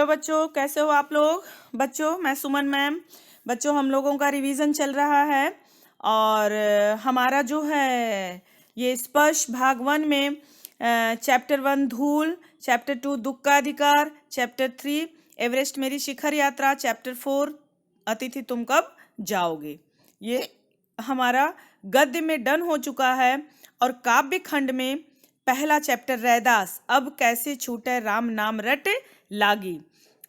Hello बच्चों, कैसे हो आप लोग। बच्चों, मैं सुमन मैम। बच्चों, हम लोगों का रिवीजन चल रहा है और हमारा जो है ये स्पर्श भाग 1 में चैप्टर 1 धूल, चैप्टर 2 दुख का अधिकार, चैप्टर 3 एवरेस्ट मेरी शिखर यात्रा, चैप्टर 4 अतिथि तुम कब जाओगे, ये हमारा गद्य में डन हो चुका है। और काव्य खंड में पहला चैप्टर रैदास, अब कैसे छूटे राम नाम रट लागी,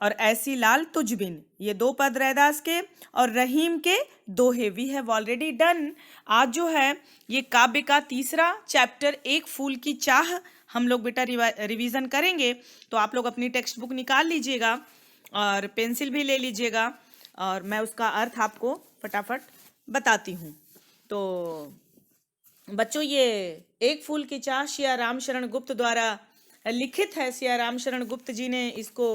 और ऐसी लाल तुझ बिन, ये 2 पद रैदास के, और रहीम के दोहे वी हैव ऑलरेडी डन। आज जो है ये काव्य का तीसरा चैप्टर एक फूल की चाह हम लोग बेटा रिवीजन करेंगे। तो आप लोग अपनी टेक्स्ट बुक निकाल लीजिएगा और पेंसिल भी ले लीजिएगा और मैं उसका अर्थ आपको फटाफट बताती हूँ। तो बच्चों, ये एक फूल की चाह सिया राम शरण गुप्त द्वारा लिखित है। सिया राम शरण गुप्त जी ने इसको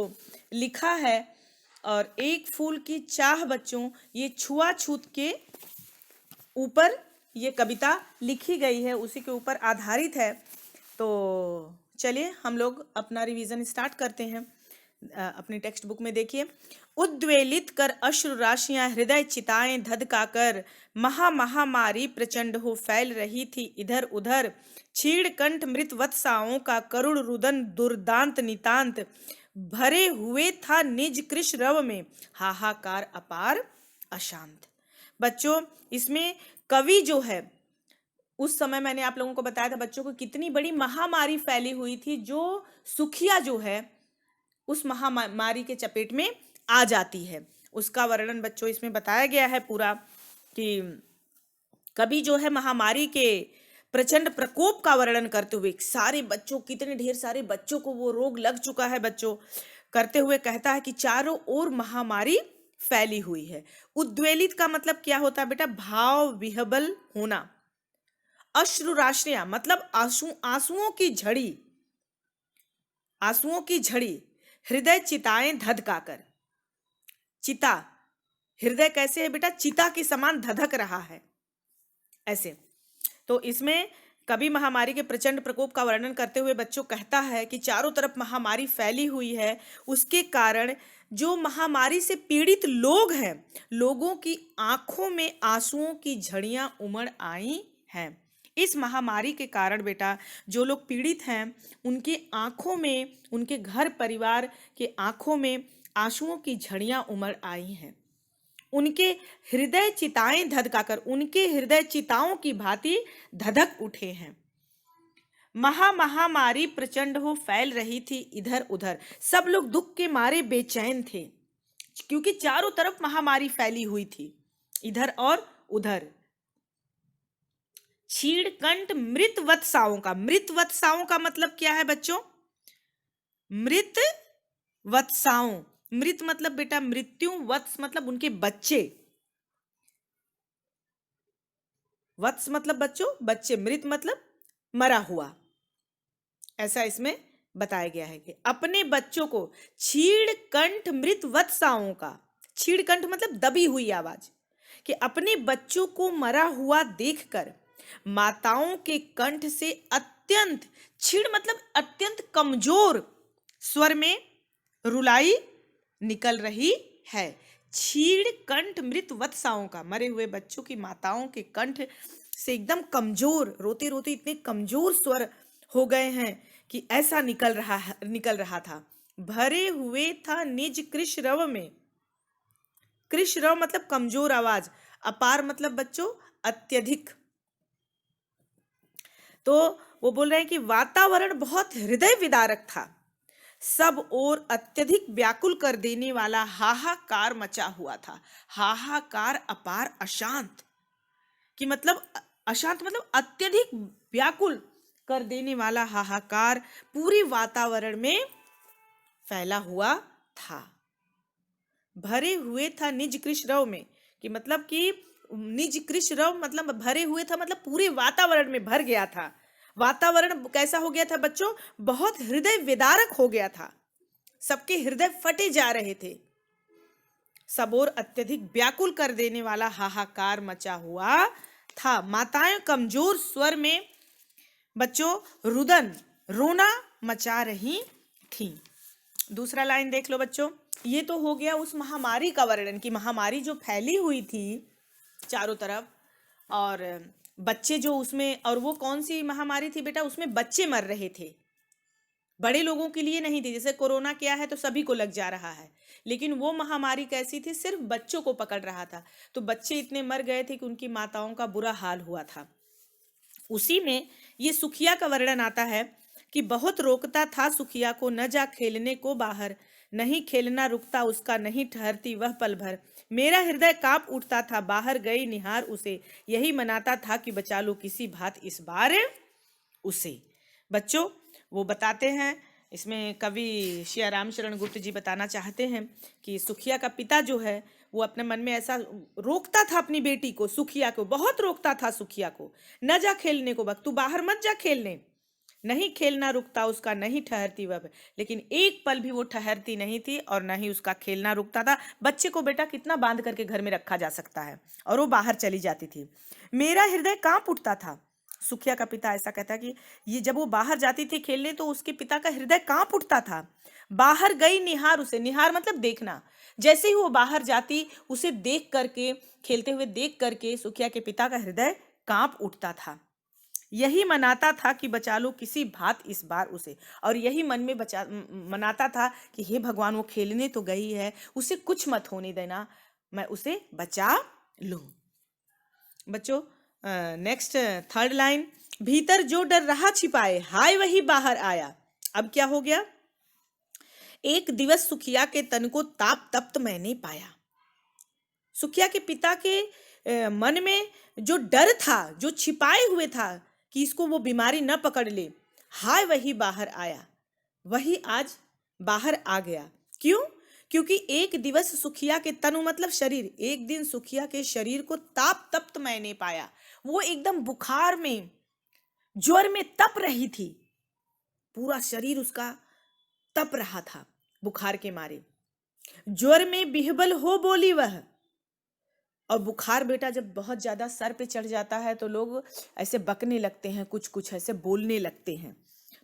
लिखा है। और एक फूल की चाह बच्चों, ये छुआछूत के ऊपर ये कविता लिखी गई है, उसी के ऊपर आधारित है। तो चलिए हम लोग अपना रिवीजन स्टार्ट करते हैं। अपनी टेक्स्ट बुक में देखिए, उद्वेलित कर अश्रु राशियां हृदय चिताएं धधकाकर, महामारी प्रचंड हो फैल रही थी इधर उधर, छीड़ कंठ मृत वत्साओं का करुण रुदन दुर्दांत नितांत, भरे हुए था निज कृश रव में हाहाकार अपार अशांत। बच्चों, इसमें कवि जो है, उस समय मैंने आप लोगों को बताया था बच्चों को कितनी बड़ी महामारी फैली हुई थी, जो सुखिया जो है उस महामारी के चपेट में आ जाती है। उसका वर्णन बच्चों इसमें बताया गया है पूरा, कि कवि जो है महामारी के प्रचंड प्रकोप का वर्णन करते हुए, सारे बच्चों, कितने ढेर सारे बच्चों को वो रोग लग चुका है बच्चों, करते हुए कहता है कि चारों ओर महामारी फैली हुई है। उद्वेलित का मतलब क्या होता है बेटा? भाव विह्वल होना। अश्रु राशियां मतलब आंसुओं की झड़ी, आंसुओं की झड़ी। हृदय चिताएं धधकाकर, चिता, हृदय कैसे है बेटा? चिता के समान धधक रहा है ऐसे। तो इसमें कवि महामारी के प्रचंड प्रकोप का वर्णन करते हुए बच्चों कहता है कि चारों तरफ महामारी फैली हुई है, उसके कारण जो महामारी से पीड़ित लोग हैं, लोगों की आंखों में आंसुओं की झड़ियां उमड़ आई हैं। इस महामारी के कारण बेटा जो लोग पीड़ित हैं, उनके आंखों में, उनके घर परिवार के आंखों में आंसुओं की झड़ियां उमड़ आई हैं। उनके हृदय चिताएं धधकाकर, उनके हृदय चिताओं की भांति धधक उठे हैं। महामारी प्रचंड हो फैल रही थी इधर उधर, सब लोग दुख के मारे बेचैन थे, क्योंकि चारों तरफ महामारी फैली हुई थी, इधर और उधर। छीड़ कंठ मृत वत्साओं का, मृत वत्साओं का मतलब क्या है बच्चों? मृत वत्साओं, मृत मतलब बेटा मृत्यु, वत्स मतलब उनके बच्चे, वत्स मतलब बच्चों बच्चे, मृत मतलब मरा हुआ, ऐसा इसमें बताया गया है कि अपने बच्चों को छीड़ कंठ मृत वत्साओं का, छीड़ कंठ मतलब दबी हुई आवाज, कि अपने बच्चों को मरा हुआ देखकर माताओं के कंठ से अत्यंत, छीड़ मतलब अत्यंत कमजोर स्वर में रुलाई निकल रही है। छीड़ कंठ मृत वत्साओं का, मरे हुए बच्चों की माताओं के कंठ से एकदम कमजोर, रोते रोते इतने कमजोर स्वर हो गए हैं कि ऐसा निकल रहा था। भरे हुए था निज कृश रव में, कृश रव मतलब कमजोर आवाज, अपार मतलब बच्चों अत्यधिक। तो वो बोल रहे हैं कि वातावरण बहुत हृदय विदारक था, सब ओर अत्यधिक व्याकुल कर देने वाला हाहाकार मचा हुआ था। हाहाकार अपार अशांत, कि मतलब अशांत मतलब अत्यधिक व्याकुल कर देने वाला हाहाकार पूरे वातावरण में फैला हुआ था। भरे हुए था निज कृश रव में, कि मतलब कि निज कृश रव मतलब भरे हुए था, मतलब पूरे वातावरण में भर गया था। वातावरण कैसा हो गया था बच्चों? बहुत हृदय विदारक हो गया था, सबके हृदय फटे जा रहे थे, सब ओर अत्यधिक व्याकुल कर देने वाला हाहाकार मचा हुआ था। माताएं कमजोर स्वर में बच्चों रुदन, रोना मचा रही थीं। दूसरा लाइन देख लो बच्चों। ये तो हो गया उस महामारी का वर्णन कि महामारी जो फैली हुई थी चारों तरफ, और बच्चे जो उसमें, और वो कौन सी महामारी थी बेटा, उसमें बच्चे मर रहे थे, बड़े लोगों के लिए नहीं थी। जैसे कोरोना क्या है तो सभी को लग जा रहा है, लेकिन वो महामारी कैसी थी, सिर्फ बच्चों को पकड़ रहा था। तो बच्चे इतने मर गए थे कि उनकी माताओं का बुरा हाल हुआ था। उसी में ये सुखिया का वर्णन आता है कि बहुत रोकता था सुखिया को, न जा खेलने को बाहर, नहीं खेलना रुकता उसका, नहीं ठहरती वह पल भर, मेरा हृदय कांप उठता था, बाहर गई निहार उसे, यही मनाता था कि बचा लो किसी भांत इस बार उसे। बच्चों वो बताते हैं, इसमें कवि श्री रामचरण गुप्त जी बताना चाहते हैं कि सुखिया का पिता जो है वो अपने मन में ऐसा रोकता था अपनी बेटी को, सुखिया को बहुत रोकता था सुखिया को, न जा खेलने को, बक तू बाहर मत जा खेलने, नहीं खेलना रुकता उसका, नहीं ठहरती वह, लेकिन एक पल भी वो ठहरती नहीं थी और न ही उसका खेलना रुकता था। बच्चे को बेटा कितना बांध करके घर में रखा जा सकता है, और वो बाहर चली जाती थी। मेरा हृदय कांप उठता था, सुखिया का पिता ऐसा कहता कि ये जब वो बाहर जाती थी खेलने तो उसके पिता का हृदय कांप उठता था। बाहर गई निहार उसे, निहार मतलब देखना, जैसे ही वो बाहर जाती उसे देख करके, खेलते हुए देख करके सुखिया के पिता का हृदय कांप उठता था। यही मनाता था कि बचा लो किसी भांत इस बार उसे, और यही मन में मनाता था कि हे भगवान वो खेलने तो गई है, उसे कुछ मत होने देना, मैं उसे बचा लूं। बच्चों नेक्स्ट थर्ड लाइन, भीतर जो डर रहा छिपाए, हाय वही बाहर आया। अब क्या हो गया, एक दिवस सुखिया के तन को ताप तप्त मैंने पाया। सुखिया के पिता के मन में जो डर था, जो छिपाए हुए था कि इसको वो बीमारी न पकड़ ले, हाय वही बाहर आया, वही आज बाहर आ गया। क्यों? क्योंकि एक दिवस सुखिया के तनु मतलब शरीर, एक दिन सुखिया के शरीर को ताप तप्त मैंने पाया। वो एकदम बुखार में, ज्वर में तप रही थी, पूरा शरीर उसका तप रहा था बुखार के मारे। ज्वर में बिहबल हो बोली वह, और बुखार बेटा जब बहुत ज्यादा सर पे चढ़ जाता है तो लोग ऐसे बकने लगते हैं, कुछ कुछ ऐसे बोलने लगते हैं।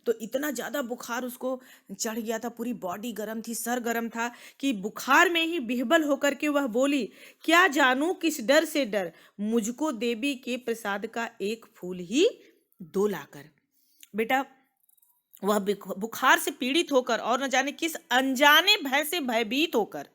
तो इतना ज्यादा बुखार उसको चढ़ गया था, पूरी बॉडी गर्म थी, सर गर्म था, कि बुखार में ही बिहबल होकर के वह बोली, क्या जानूं किस डर से डर, मुझको देवी के प्रसाद का एक फूल ही दो लाकर। बेटा वह बुखार से पीड़ित होकर और न जाने किस अनजाने भय से भयभीत होकर,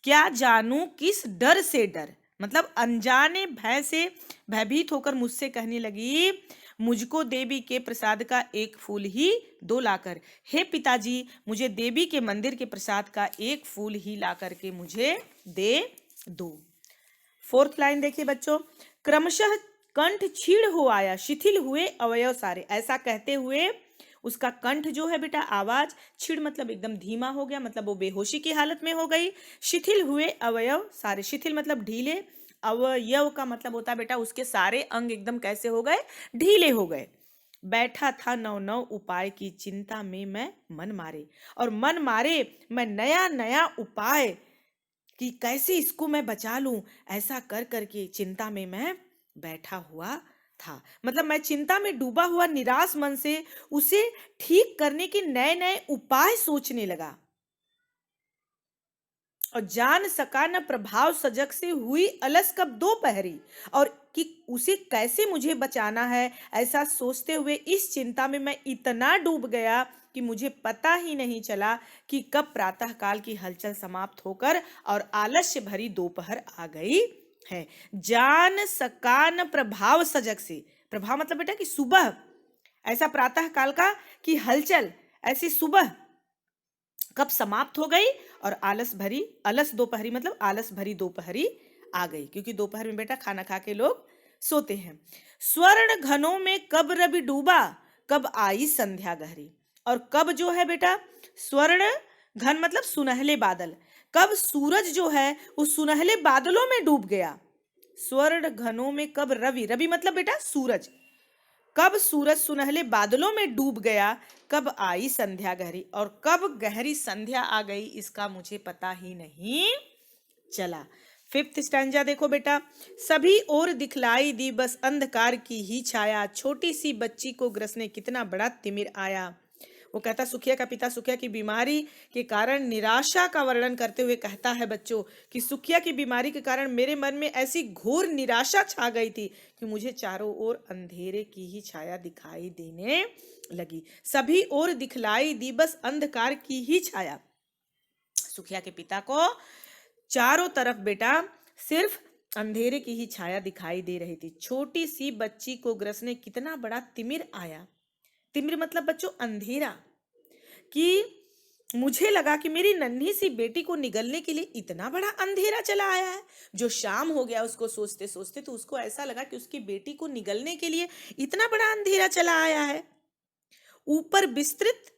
क्या जानूं किस डर से डर मतलब अनजाने भय से भयभीत होकर मुझसे कहने लगी, मुझको देवी के प्रसाद का एक फूल ही दो लाकर, हे पिताजी मुझे देवी के मंदिर के प्रसाद का एक फूल ही ला करके मुझे दे दो। फोर्थ लाइन देखिए बच्चों, क्रमशः कंठ छीड़ हो आया, शिथिल हुए अवयव सारे। ऐसा कहते हुए उसका कंठ जो है बेटा, आवाज, छिड़ मतलब एकदम धीमा हो गया, मतलब वो बेहोशी की हालत में हो गई। शिथिल हुए अवयव सारे, शिथिल मतलब ढीले, अवयव का मतलब होता है बेटा उसके सारे अंग एकदम कैसे हो गए, ढीले हो गए। बैठा था नौ नौ उपाय की चिंता में मैं मन मारे, और मन मारे मैं नया नया उपाय कि कैसे इसको मैं बचा लूं, ऐसा कर करके चिंता में मैं बैठा हुआ था। मतलब मैं चिंता में डूबा हुआ निराश मन से उसे ठीक करने के नए नए उपाय सोचने लगा, और जान सका न प्रभाव सजग से हुई अलस कब दोपहरी, और कि उसे कैसे मुझे बचाना है, ऐसा सोचते हुए इस चिंता में मैं इतना डूब गया कि मुझे पता ही नहीं चला कि कब प्रातः काल की हलचल समाप्त होकर और आलस्य भरी दोपहर आ गई है। जान सका न प्रभाव सजग से, प्रभाव मतलब बेटा कि सुबह, ऐसा प्रातः काल का कि हलचल ऐसी सुबह कब समाप्त हो गई, और अलस दोपहरी मतलब आलस भरी दोपहरी आ गई, क्योंकि दोपहर में बेटा खाना खा के लोग सोते हैं। स्वर्ण घनों में कब रवि डूबा, कब आई संध्या गहरी, और कब जो है बेटा स्वर्ण घन मतलब सुनहले बादल, कब सूरज जो है उस सुनहले बादलों में डूब गया। स्वर्ण घनों में कब रवि, रवि मतलब बेटा सूरज, कब सूरज सुनहले बादलों में डूब गया, कब आई संध्या गहरी, और कब गहरी संध्या आ गई इसका मुझे पता ही नहीं चला। फिफ्थ स्टैंजा देखो बेटा, सभी ओर दिखलाई दी बस अंधकार की ही छाया, छोटी सी बच्ची को ग्रसने कितना बड़ा तिमिर आया, वो कहता, सुखिया का पिता सुखिया की बीमारी के कारण निराशा का वर्णन करते हुए कहता है बच्चों कि सुखिया की बीमारी के कारण मेरे मन में ऐसी घोर निराशा छा गई थी कि मुझे चारों ओर अंधेरे की ही छाया दिखाई देने लगी। सभी ओर दिखलाई दी बस अंधकार की ही छाया। सुखिया के पिता को चारों तरफ बेटा सिर्फ अंधेरे की ही छाया दिखाई दे रही थी। छोटी सी बच्ची को ग्रसने कितना बड़ा तिमिर आया। तिमिर मतलब बच्चों अंधेरा, कि मुझे लगा कि मेरी नन्ही सी बेटी को निगलने के लिए इतना बड़ा अंधेरा चला आया है। जो शाम हो गया उसको सोचते सोचते, तो उसको ऐसा लगा कि उसकी बेटी को निगलने के लिए इतना बड़ा अंधेरा चला आया है। ऊपर विस्तृत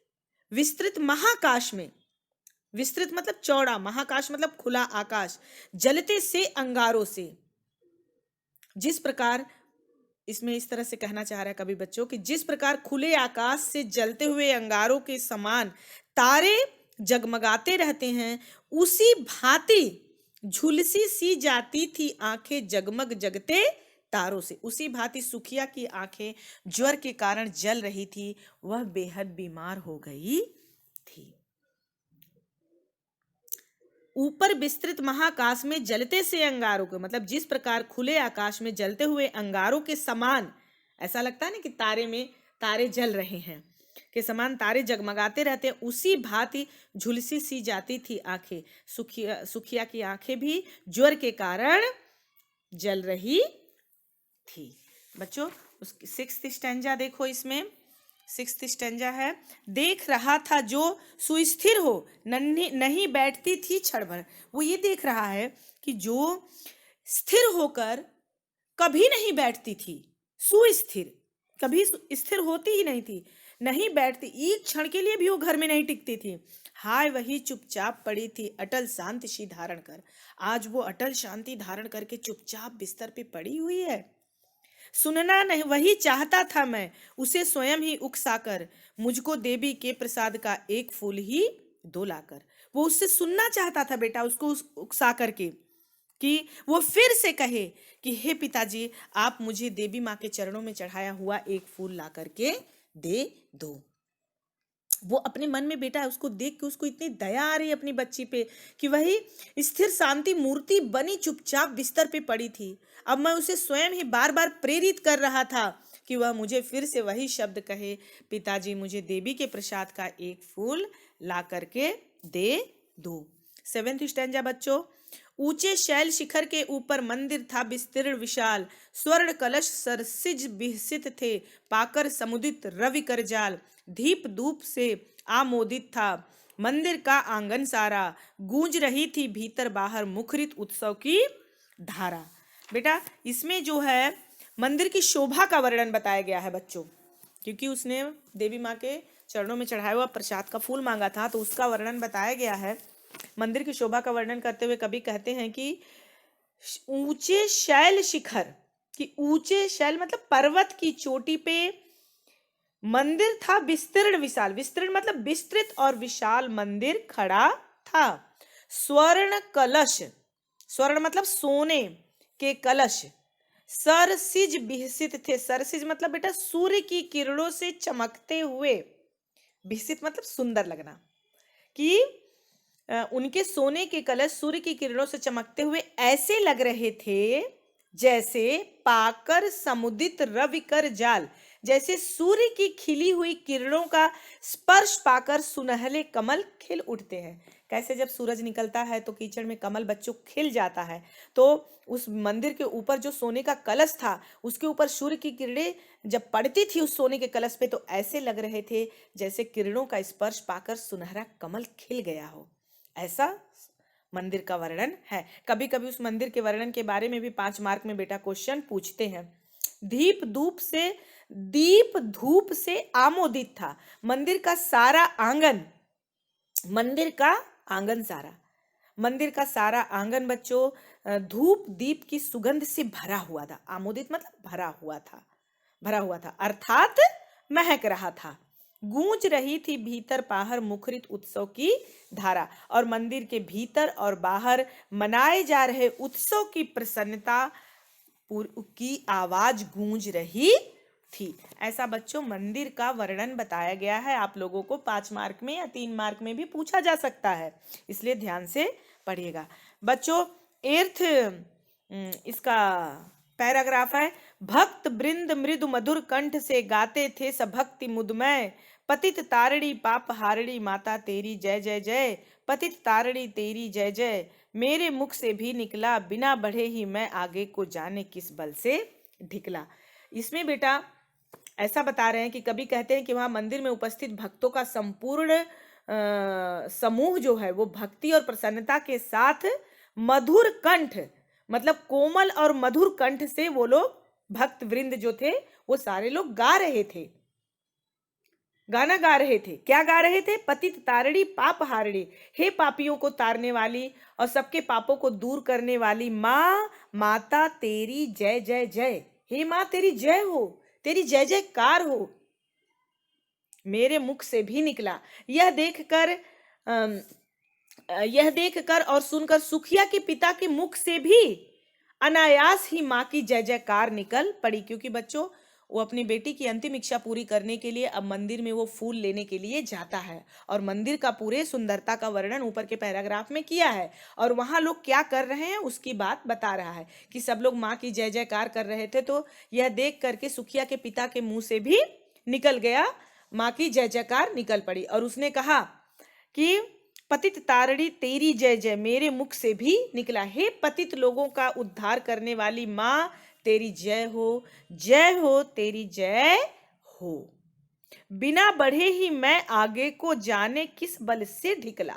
विस्तृत महाकाश में, विस्तृत मतलब चौड़ा, महाकाश मतलब खुला आकाश, जलते से अंगारों से, जिस प्रकार, इसमें इस तरह से कहना चाह रहा है कवि बच्चों कि जिस प्रकार खुले आकाश से जलते हुए अंगारों के समान तारे जगमगाते रहते हैं, उसी भांति झुलसी सी जाती थी आंखें जगमग जगते तारों से। उसी भांति सुखिया की आंखें ज्वर के कारण जल रही थी, वह बेहद बीमार हो गई थी। ऊपर विस्तृत महाकाश में जलते से अंगारों के, मतलब जिस प्रकार खुले आकाश में जलते हुए अंगारों के समान, ऐसा लगता है ना कि तारे में तारे जल रहे हैं के समान तारे जगमगाते रहते हैं, उसी भांति झुलसी सी जाती थी आंखें। सुखिया की आंखें भी ज्वर के कारण जल रही थी। बच्चों उसकी 6th स्टैंजा देखो, इसमें 6th स्टैंजा है, देख रहा था जो सुस्थिर हो नहीं बैठती थी क्षण भर। वो ये देख रहा है कि जो स्थिर होकर कभी नहीं बैठती थी, सुस्थिर कभी स्थिर होती ही नहीं थी, नहीं बैठती, एक क्षण के लिए भी वो घर में नहीं टिकती थी। हाय वही चुपचाप पड़ी थी अटल शांति सी धारण कर। आज वो अटल शांति धारण करके चुपचाप बिस्तर पे पड़ी हुई है। सुनना नहीं वही चाहता था मैं, उसे स्वयं ही उकसाकर, मुझको देवी के प्रसाद का एक फूल ही दो लाकर। वो उससे सुनना चाहता था बेटा, उसको उकसा करके, कि वो फिर से कहे कि हे पिताजी, आप मुझे देवी माँ के चरणों में चढ़ाया हुआ एक फूल ला करके दे दो। वो अपने मन में बेटा उसको देख के उसको इतनी दया आ रही है अपनी बच्ची पे कि वही स्थिर शांति मूर्ति बनी चुपचाप बिस्तर पे पड़ी थी। अब मैं उसे स्वयं ही बार बार प्रेरित कर रहा था कि वह मुझे फिर से वही शब्द कहे, पिताजी मुझे देवी के प्रसाद का एक फूल ला करके दे दो। 7th स्टैंजा बच्चों, ऊंचे शैल शिखर के ऊपर मंदिर था विस्तीर्ण विशाल, स्वर्ण कलश सरसिज विहसित थे, पाकर समुदित रवि कर जाल, दीप धूप से आमोदित था मंदिर का आंगन सारा, गूंज रही थी भीतर बाहर मुखरित उत्सव की धारा। बेटा इसमें जो है मंदिर की शोभा का वर्णन बताया गया है बच्चों, क्योंकि उसने देवी माँ के चरणों में चढ़ाया हुआ प्रसाद का फूल मांगा था, तो उसका वर्णन बताया गया है। मंदिर की शोभा का वर्णन करते हुए कवि कहते हैं कि ऊंचे शैल शिखर, कि ऊंचे शैल मतलब पर्वत की चोटी पे मंदिर था विस्तीर्ण विशाल, विस्तीर्ण मतलब विस्तृत और विशाल मंदिर खड़ा था। स्वर्ण कलश, स्वर्ण मतलब सोने के कलश, सरसिज विहसित थे, सरसिज मतलब बेटा सूर्य की किरणों से चमकते हुए, विहसित मतलब सुंदर लगना, कि उनके सोने के कलश सूर्य की किरणों से चमकते हुए ऐसे लग रहे थे जैसे पाकर समुदित रवि कर जाल, जैसे सूर्य की खिली हुई किरणों का स्पर्श पाकर सुनहले कमल खिल उठते हैं। कैसे जब सूरज निकलता है तो कीचड़ में कमल बच्चों खिल जाता है, तो उस मंदिर के ऊपर जो सोने का कलश था उसके ऊपर सूर्य की किरणें जब पड़ती थी उस सोने के कलश पे, तो ऐसे लग रहे थे जैसे किरणों का स्पर्श पाकर सुनहरा कमल खिल गया हो। ऐसा मंदिर का वर्णन है। कभी कभी उस मंदिर के वर्णन के बारे में भी 5 मार्क में बेटा क्वेश्चन पूछते हैं। दीप धूप से आमोदित था मंदिर का सारा आंगन, मंदिर का आंगन सारा, मंदिर का सारा आंगन बच्चों धूप दीप की सुगंध से भरा हुआ था। आमोदित मतलब भरा हुआ था अर्थात महक रहा था। गूंज रही थी भीतर बाहर मुखरित उत्सव की धारा, और मंदिर के भीतर और बाहर मनाए जा रहे उत्सव की प्रसन्नता की आवाज गूंज रही थी। ऐसा बच्चों मंदिर का वर्णन बताया गया है। आप लोगों को 5 मार्क में या 3 मार्क में भी पूछा जा सकता है, इसलिए ध्यान से पढ़िएगा बच्चों। 8th इसका पैराग्राफ है। भक्त वृंद मृदु मधुर कंठ से गाते थे सब भक्ति मुदमय, पतित तारिणी पाप हारिणी माता तेरी जय जय जय, पतित तारिणी तेरी जय जय, मेरे मुख से भी निकला बिना बढ़े ही मैं आगे को जाने किस बल से ढिकला। इसमें बेटा ऐसा बता रहे हैं कि कभी कहते हैं कि वहां मंदिर में उपस्थित भक्तों का संपूर्ण समूह जो है वो भक्ति और प्रसन्नता के साथ मधुर कंठ, मतलब कोमल और मधुर कंठ से वो लोग भक्त वृंद जो थे वो सारे लोग गा रहे थे, गाना गा रहे थे। क्या गा रहे थे? पतित तारिणी पाप हारिणी, हे पापियों को तारने वाली और सबके पापों को दूर करने वाली माँ, माता तेरी जय जय जय, हे माँ तेरी जय हो, तेरी जय जयकार हो, मेरे मुख से भी निकला। यह देखकर और सुनकर सुखिया के पिता के मुख से भी अनायास ही माँ की जय जयकार निकल पड़ी, क्योंकि बच्चों वो अपनी बेटी की अंतिम इच्छा पूरी करने के लिए अब मंदिर में वो फूल लेने के लिए जाता है और मंदिर का पूरे सुंदरता का वर्णन ऊपर के पैराग्राफ में किया है और वहां लोग क्या कर रहे हैं उसकी बात बता रहा है कि सब लोग माँ की जय जयकार कर रहे थे। तो यह देख करके सुखिया के पिता के मुंह से भी निकल गया, माँ की जय जयकार निकल पड़ी और उसने कहा कि पतित तारिणी तेरी जय जय, मेरे मुख से भी निकला, हे पतित लोगों का उद्धार करने वाली माँ तेरी जय हो तेरी जय हो, बिना बढ़े ही मैं आगे को जाने किस बल से ढिकला।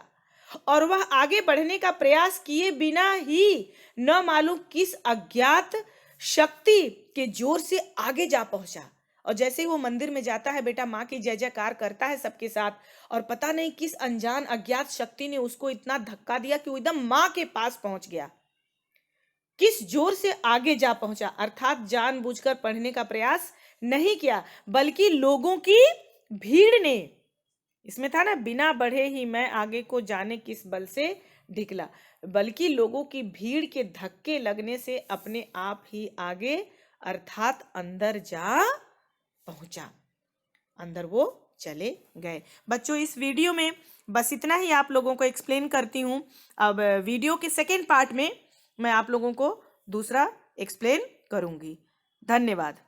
और वह आगे बढ़ने का प्रयास किए बिना ही न मालूम किस अज्ञात शक्ति के जोर से आगे जा पहुंचा। और जैसे ही वो मंदिर में जाता है बेटा, माँ की जय जयकार करता है सबके साथ और पता नहीं किस अनजान अज्ञात शक्ति ने उसको इतना धक्का दिया कि वो एकदम माँ के पास पहुंच गया। किस जोर से आगे जा पहुंचा, अर्थात जानबूझकर पढ़ने का प्रयास नहीं किया, बल्कि लोगों की भीड़ ने, इसमें था ना बिना बढ़े ही मैं आगे को जाने किस बल से ढिकला, बल्कि लोगों की भीड़ के धक्के लगने से अपने आप ही आगे अर्थात अंदर जा पहुंचा, अंदर वो चले गए। बच्चों इस वीडियो में बस इतना ही आप लोगों को एक्सप्लेन करती हूँ। अब वीडियो के सेकेंड पार्ट में मैं आप लोगों को दूसरा एक्सप्लेन करूंगी। धन्यवाद।